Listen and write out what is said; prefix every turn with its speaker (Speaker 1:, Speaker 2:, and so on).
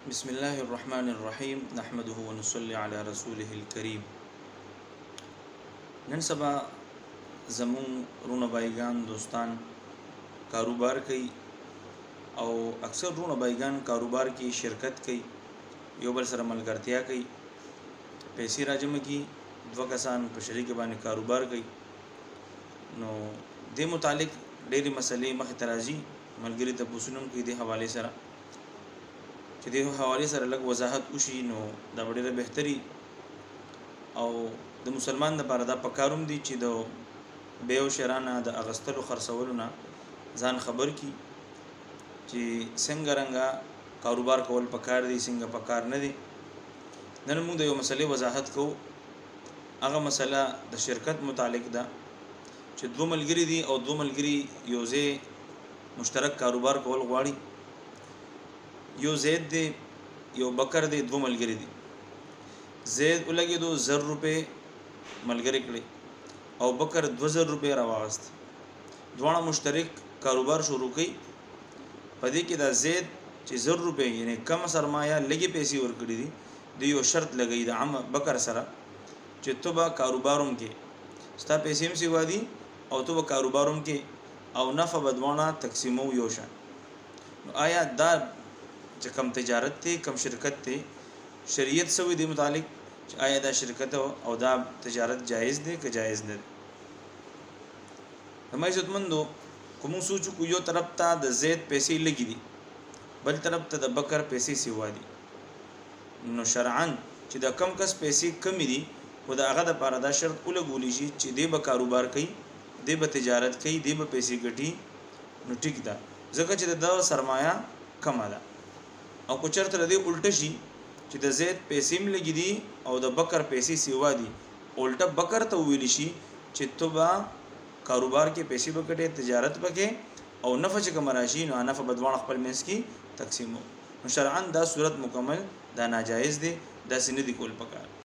Speaker 1: بسم الله الرحمن الرحيم نحمده ونصلي على رسوله الكريم. نن سبا زمون رونه بایگان دوستان کاروبار کوي او اکثر رونه بایگان کاروبار کې شرکت کوي، یو بل سره ملګرتیا کوي، پیسې راجمع کی، دوه کسان په شریک باندې کاروبار کوي. نو د متعلق ډېری مسلې مخ ته راځي، ملګری ته پوښتنه کوي د حواله سره چې د حواله سره لږ وضاحت وشي، نو دا ډېره بهتري او د مسلمان لپاره دا پکاروم دي چې د بیو شرانه د اغستلو خرڅولو نه ځان خبر کی چې څنګه رنګه کاروبار کول پکار دي، څنګه پکار نه دي. نن موږ د یو مسلې وضاحت کوو. هغه مسله د شرکت متعلق ده چې دوه ملګری دي او دوه ملګری یو ځای مشترک کاروبار کول غواړي. یو زید دی، یو بکر دی، دوه ملګری دي. زید ولګېدو 1000 روپے ملګری کړي او بکر 2000 روپے راوغست. دواړه مشترک کاروبار شروع کړي. پدې کې دا زید چې 1000 روپے یعنی کم سرمایه لګي پیسې ورکړي دي، د یو شرط لګي د عام بکر سره چې تو به کاروباروم کې ستا پیسې هم سیوا دي او تو به کاروباروم کې او نفع بدوانه تقسیمو یو شان. نو آیا دا چې کم تجارت ته کم شرکت ته شریعت سوی دی متعلق چې آیا دا شرکت او دا تجارت جایز دی که جایز نه دی؟ همای عزتمندو کوم سوچ کو یو طرف ته د زید پیسې لګي دي، بل طرف ته د بکر پیسې سیوا دي. نو شرعاً چې دا کم کس پیسې کم دي خو دا هغه د پاره دا شرط ولګولی شي چې دی به کاروبار کوي، دی به تجارت کوي، دی به پیسې ګټي. نو ټیک ده، ځکه چې د سرمایه کم ده. او کو چرته لدی الټه شي چې د زید پیسې هم لګي دي او د بکر پیسې سیوا دي، الټه بکر ته ویل شي چې تو با کاروبار کې پیسې وکټه، تجارت وکې او نفع چې کوم راشي نو نفع بدوان خپل منس کې تقسیمو. نو شرعاً دا صورت مکمل دا ناجایز دي، دا سن دي کول پکار.